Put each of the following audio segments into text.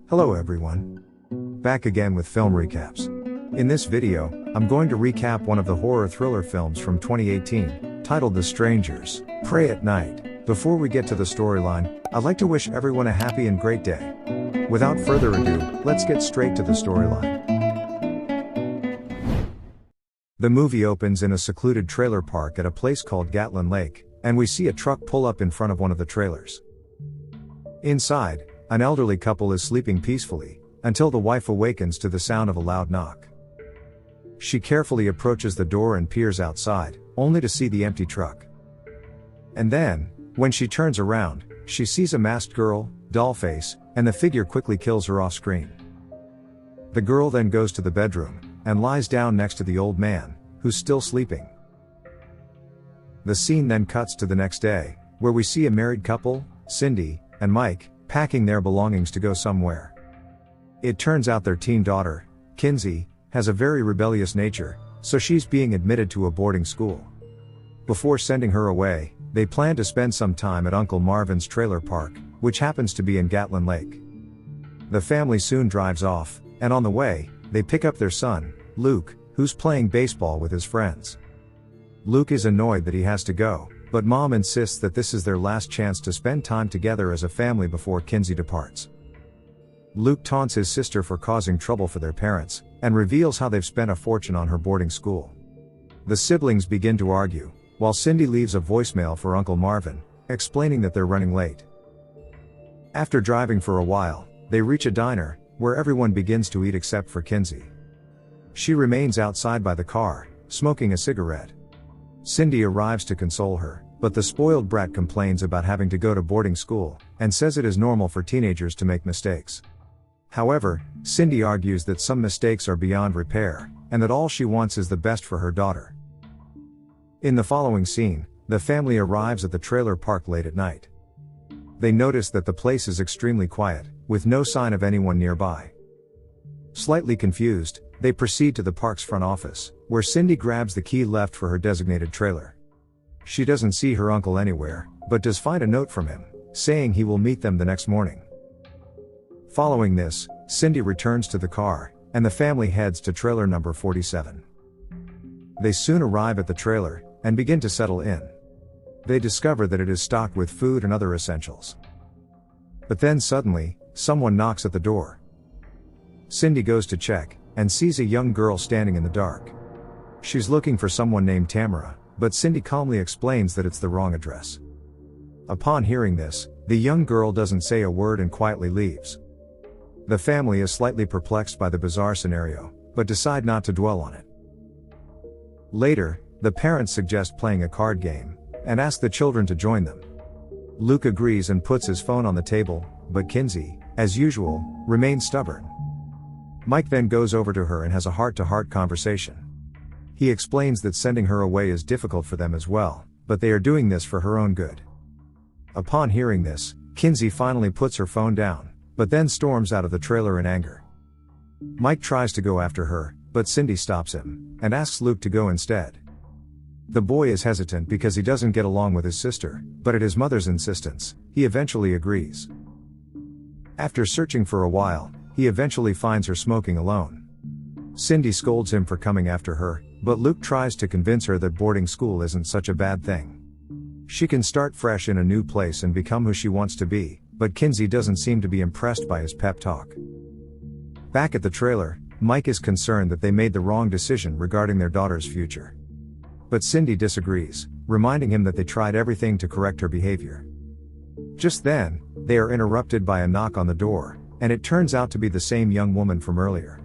Hello everyone. Back again with film recaps. In this video, I'm going to recap one of the horror thriller films from 2018, titled The Strangers, Pray at Night. Before we get to the storyline, I'd like to wish everyone a happy and great day. Without further ado, let's get straight to the storyline. The movie opens in a secluded trailer park at a place called Gatlin Lake, and we see a truck pull up in front of one of the trailers. Inside, an elderly couple is sleeping peacefully, until the wife awakens to the sound of a loud knock. She carefully approaches the door and peers outside, only to see the empty truck. And then, when she turns around, she sees a masked girl, dollface, and the figure quickly kills her off screen. The girl then goes to the bedroom, and lies down next to the old man, who's still sleeping. The scene then cuts to the next day, where we see a married couple, Cindy and Mike, packing their belongings to go somewhere. It turns out their teen daughter, Kinsey, has a very rebellious nature, so she's being admitted to a boarding school. Before sending her away, they plan to spend some time at Uncle Marvin's trailer park, which happens to be in Gatlin Lake. The family soon drives off, and on the way, they pick up their son, Luke, who's playing baseball with his friends. Luke is annoyed that he has to go, but Mom insists that this is their last chance to spend time together as a family before Kinsey departs. Luke taunts his sister for causing trouble for their parents, and reveals how they've spent a fortune on her boarding school. The siblings begin to argue, while Cindy leaves a voicemail for Uncle Marvin, explaining that they're running late. After driving for a while, they reach a diner, where everyone begins to eat except for Kinsey. She remains outside by the car, smoking a cigarette. Cindy arrives to console her, but the spoiled brat complains about having to go to boarding school, and says it is normal for teenagers to make mistakes. However, Cindy argues that some mistakes are beyond repair, and that all she wants is the best for her daughter. In the following scene, the family arrives at the trailer park late at night. They notice that the place is extremely quiet, with no sign of anyone nearby. Slightly confused, they proceed to the park's front office, where Cindy grabs the key left for her designated trailer. She doesn't see her uncle anywhere, but does find a note from him, saying he will meet them the next morning. Following this, Cindy returns to the car, and the family heads to trailer number 47. They soon arrive at the trailer, and begin to settle in. They discover that it is stocked with food and other essentials. But then suddenly, someone knocks at the door. Cindy goes to check, and sees a young girl standing in the dark. She's looking for someone named Tamara, but Cindy calmly explains that it's the wrong address. Upon hearing this, the young girl doesn't say a word and quietly leaves. The family is slightly perplexed by the bizarre scenario, but decide not to dwell on it. Later, the parents suggest playing a card game, and ask the children to join them. Luke agrees and puts his phone on the table, but Kinsey, as usual, remains stubborn. Mike then goes over to her and has a heart-to-heart conversation. He explains that sending her away is difficult for them as well, but they are doing this for her own good. Upon hearing this, Kinsey finally puts her phone down, but then storms out of the trailer in anger. Mike tries to go after her, but Cindy stops him, and asks Luke to go instead. The boy is hesitant because he doesn't get along with his sister, but at his mother's insistence, he eventually agrees. After searching for a while, he eventually finds her smoking alone. Cindy scolds him for coming after her, but Luke tries to convince her that boarding school isn't such a bad thing. She can start fresh in a new place and become who she wants to be, but Kinsey doesn't seem to be impressed by his pep talk. Back at the trailer, Mike is concerned that they made the wrong decision regarding their daughter's future. But Cindy disagrees, reminding him that they tried everything to correct her behavior. Just then, they are interrupted by a knock on the door, and it turns out to be the same young woman from earlier.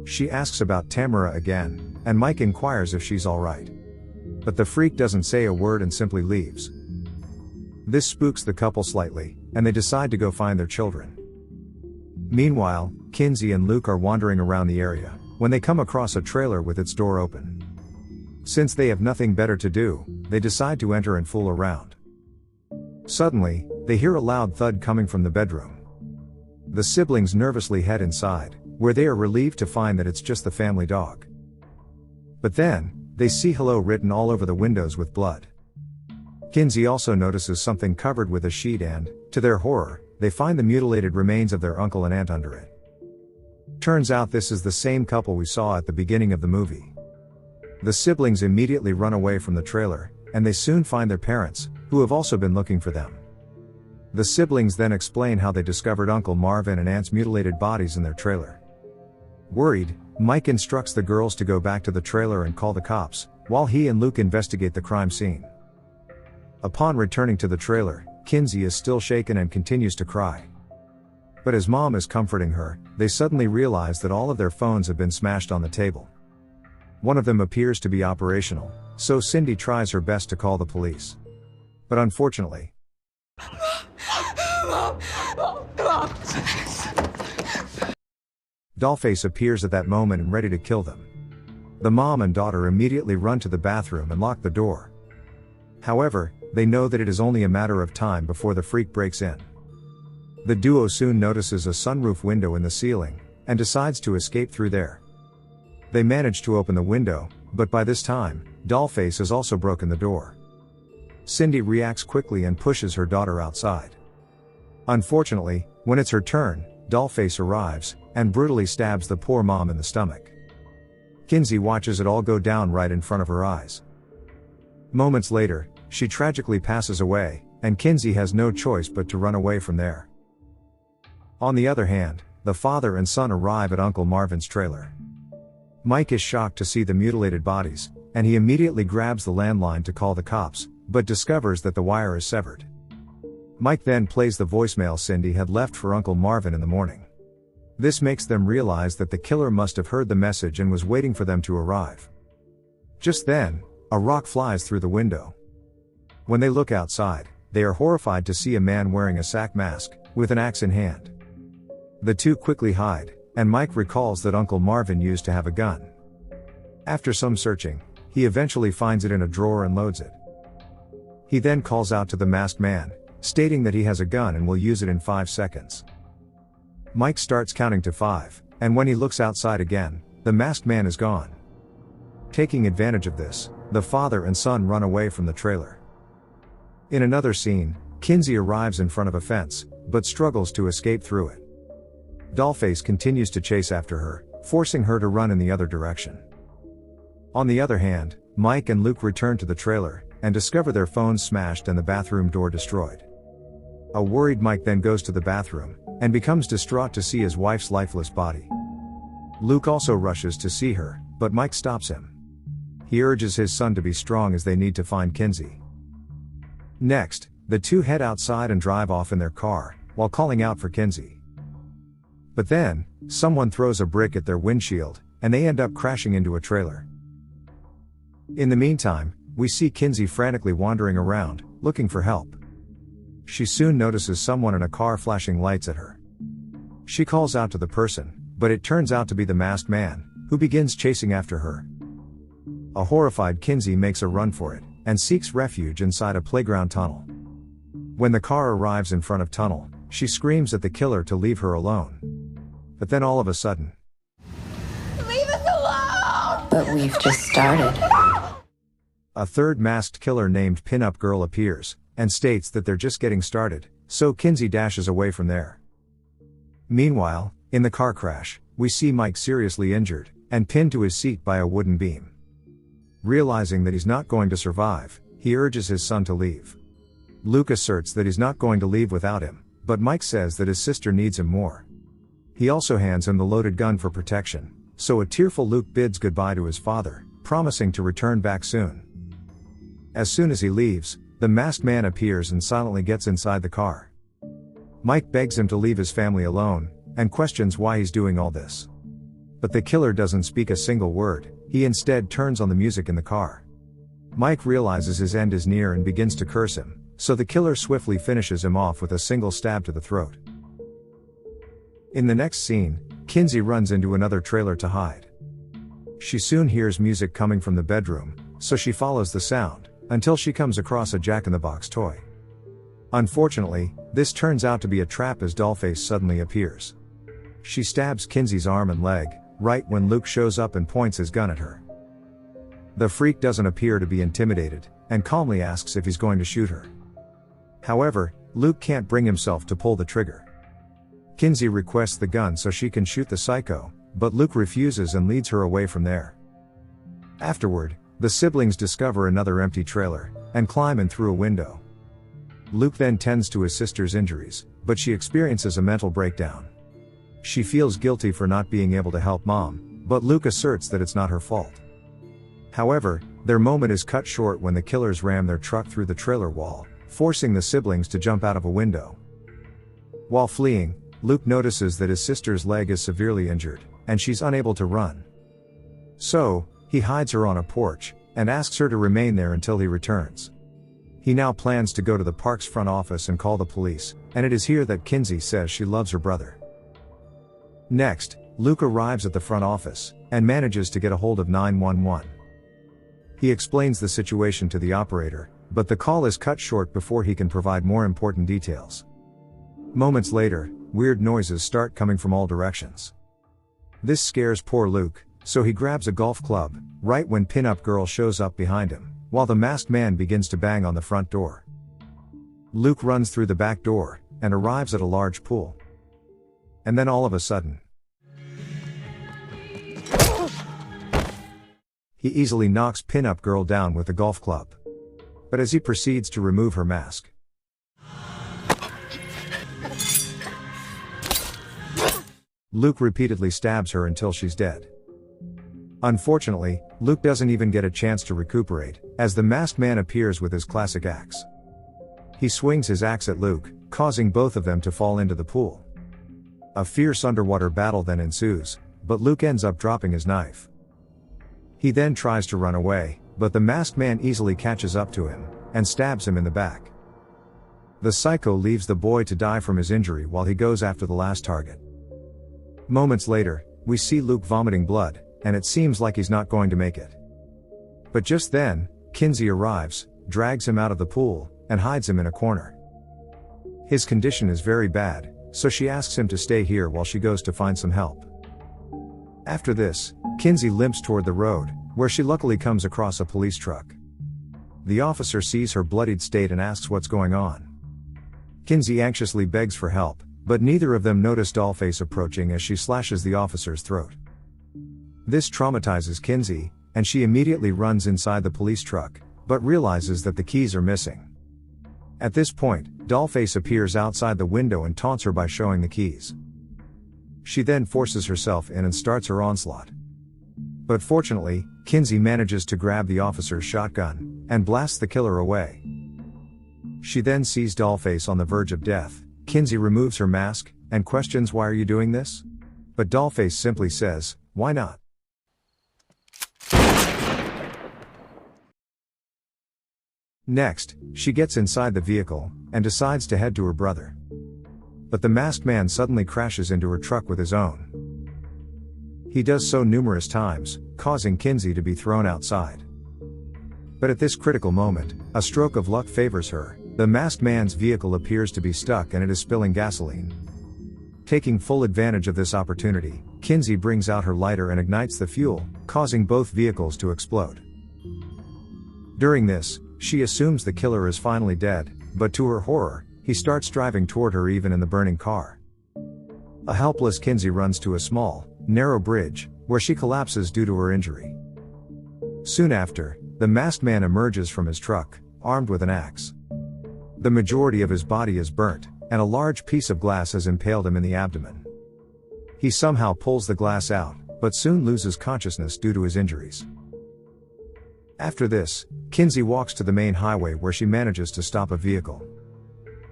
She asks about Tamara again, and Mike inquires if she's alright. But the freak doesn't say a word and simply leaves. This spooks the couple slightly, and they decide to go find their children. Meanwhile, Kinsey and Luke are wandering around the area, when they come across a trailer with its door open. Since they have nothing better to do, they decide to enter and fool around. Suddenly, they hear a loud thud coming from the bedroom. The siblings nervously head inside, where they are relieved to find that it's just the family dog. But then, they see "hello" written all over the windows with blood. Kinsey also notices something covered with a sheet and, to their horror, they find the mutilated remains of their uncle and aunt under it. Turns out this is the same couple we saw at the beginning of the movie. The siblings immediately run away from the trailer, and they soon find their parents, who have also been looking for them. The siblings then explain how they discovered Uncle Marvin and Aunt's mutilated bodies in their trailer. Worried, Mike instructs the girls to go back to the trailer and call the cops, while he and Luke investigate the crime scene. Upon returning to the trailer, Kinsey is still shaken and continues to cry. But as Mom is comforting her, they suddenly realize that all of their phones have been smashed on the table. One of them appears to be operational, so Cindy tries her best to call the police. But unfortunately, Dollface appears at that moment and ready to kill them. The mom and daughter immediately run to the bathroom and lock the door. However, they know that it is only a matter of time before the freak breaks in. The duo soon notices a sunroof window in the ceiling, and decides to escape through there. They manage to open the window, but by this time, Dollface has also broken the door. Cindy reacts quickly and pushes her daughter outside. Unfortunately, when it's her turn, Dollface arrives, and brutally stabs the poor mom in the stomach. Kinsey watches it all go down right in front of her eyes. Moments later, she tragically passes away, and Kinsey has no choice but to run away from there. On the other hand, the father and son arrive at Uncle Marvin's trailer. Mike is shocked to see the mutilated bodies, and he immediately grabs the landline to call the cops, but discovers that the wire is severed. Mike then plays the voicemail Cindy had left for Uncle Marvin in the morning. This makes them realize that the killer must have heard the message and was waiting for them to arrive. Just then, a rock flies through the window. When they look outside, they are horrified to see a man wearing a sack mask, with an axe in hand. The two quickly hide, and Mike recalls that Uncle Marvin used to have a gun. After some searching, he eventually finds it in a drawer and loads it. He then calls out to the masked man, stating that he has a gun and will use it in 5 seconds. Mike starts counting to 5, and when he looks outside again, the masked man is gone. Taking advantage of this, the father and son run away from the trailer. In another scene, Kinsey arrives in front of a fence, but struggles to escape through it. Dollface continues to chase after her, forcing her to run in the other direction. On the other hand, Mike and Luke return to the trailer, and discover their phones smashed and the bathroom door destroyed. A worried Mike then goes to the bathroom, and becomes distraught to see his wife's lifeless body. Luke also rushes to see her, but Mike stops him. He urges his son to be strong as they need to find Kinsey. Next, the two head outside and drive off in their car, while calling out for Kinsey. But then, someone throws a brick at their windshield, and they end up crashing into a trailer. In the meantime, we see Kinsey frantically wandering around, looking for help. She soon notices someone in a car flashing lights at her. She calls out to the person, but it turns out to be the masked man, who begins chasing after her. A horrified Kinsey makes a run for it, and seeks refuge inside a playground tunnel. When the car arrives in front of tunnel, she screams at the killer to leave her alone. But then all of a sudden, leave us alone! But we've just started. A third masked killer named Pinup Girl appears, and states that they're just getting started, so Kinsey dashes away from there. Meanwhile, in the car crash, we see Mike seriously injured, and pinned to his seat by a wooden beam. Realizing that he's not going to survive, he urges his son to leave. Luke asserts that he's not going to leave without him, but Mike says that his sister needs him more. He also hands him the loaded gun for protection, so a tearful Luke bids goodbye to his father, promising to return back soon. As soon as he leaves, the masked man appears and silently gets inside the car. Mike begs him to leave his family alone, and questions why he's doing all this. But the killer doesn't speak a single word, he instead turns on the music in the car. Mike realizes his end is near and begins to curse him, so the killer swiftly finishes him off with a single stab to the throat. In the next scene, Kinsey runs into another trailer to hide. She soon hears music coming from the bedroom, so she follows the sound, until she comes across a Jack-in-the-Box toy. Unfortunately, this turns out to be a trap as Dollface suddenly appears. She stabs Kinsey's arm and leg, right when Luke shows up and points his gun at her. The freak doesn't appear to be intimidated, and calmly asks if he's going to shoot her. However, Luke can't bring himself to pull the trigger. Kinsey requests the gun so she can shoot the psycho, but Luke refuses and leads her away from there. Afterward, the siblings discover another empty trailer, and climb in through a window. Luke then tends to his sister's injuries, but she experiences a mental breakdown. She feels guilty for not being able to help mom, but Luke asserts that it's not her fault. However, their moment is cut short when the killers ram their truck through the trailer wall, forcing the siblings to jump out of a window. While fleeing, Luke notices that his sister's leg is severely injured, and she's unable to run. So, he hides her on a porch, and asks her to remain there until he returns. He now plans to go to the park's front office and call the police, and it is here that Kinsey says she loves her brother. Next, Luke arrives at the front office, and manages to get a hold of 911. He explains the situation to the operator, but the call is cut short before he can provide more important details. Moments later, weird noises start coming from all directions. This scares poor Luke, so he grabs a golf club, right when pin-up girl shows up behind him, while the masked man begins to bang on the front door. Luke runs through the back door, and arrives at a large pool. And then all of a sudden, he easily knocks pin-up girl down with the golf club. But as he proceeds to remove her mask, Luke repeatedly stabs her until she's dead. Unfortunately, Luke doesn't even get a chance to recuperate, as the masked man appears with his classic axe. He swings his axe at Luke, causing both of them to fall into the pool. A fierce underwater battle then ensues, but Luke ends up dropping his knife. He then tries to run away, but the masked man easily catches up to him, and stabs him in the back. The psycho leaves the boy to die from his injury while he goes after the last target. Moments later, we see Luke vomiting blood, and it seems like he's not going to make it. But just then, Kinsey arrives, drags him out of the pool, and hides him in a corner. His condition is very bad, so she asks him to stay here while she goes to find some help. After this, Kinsey limps toward the road, where she luckily comes across a police truck. The officer sees her bloodied state and asks what's going on. Kinsey anxiously begs for help, but neither of them notice Dollface approaching as she slashes the officer's throat. This traumatizes Kinsey, and she immediately runs inside the police truck, but realizes that the keys are missing. At this point, Dollface appears outside the window and taunts her by showing the keys. She then forces herself in and starts her onslaught. But fortunately, Kinsey manages to grab the officer's shotgun, and blasts the killer away. She then sees Dollface on the verge of death. Kinsey removes her mask, and questions, "Why are you doing this?" But Dollface simply says, "Why not?" Next, she gets inside the vehicle, and decides to head to her brother. But the masked man suddenly crashes into her truck with his own. He does so numerous times, causing Kinsey to be thrown outside. But at this critical moment, a stroke of luck favors her. The masked man's vehicle appears to be stuck and it is spilling gasoline. Taking full advantage of this opportunity, Kinsey brings out her lighter and ignites the fuel, causing both vehicles to explode. During this, she assumes the killer is finally dead, but to her horror, he starts driving toward her even in the burning car. A helpless Kinsey runs to a small, narrow bridge, where she collapses due to her injury. Soon after, the masked man emerges from his truck, armed with an axe. The majority of his body is burnt, and a large piece of glass has impaled him in the abdomen. He somehow pulls the glass out, but soon loses consciousness due to his injuries. After this, Kinsey walks to the main highway where she manages to stop a vehicle.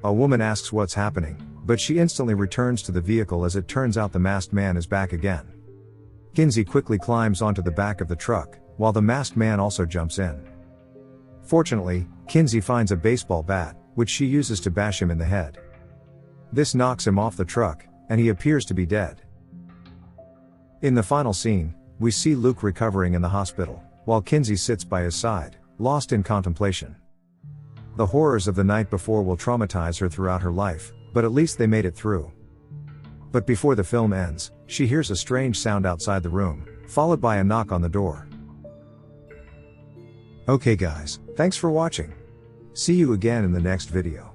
A woman asks what's happening, but she instantly returns to the vehicle as it turns out the masked man is back again. Kinsey quickly climbs onto the back of the truck, while the masked man also jumps in. Fortunately, Kinsey finds a baseball bat, which she uses to bash him in the head. This knocks him off the truck, and he appears to be dead. In the final scene, we see Luke recovering in the hospital, while Kinsey sits by his side, lost in contemplation. The horrors of the night before will traumatize her throughout her life, but at least they made it through. But before the film ends, she hears a strange sound outside the room, followed by a knock on the door. Okay guys, thanks for watching. See you again in the next video.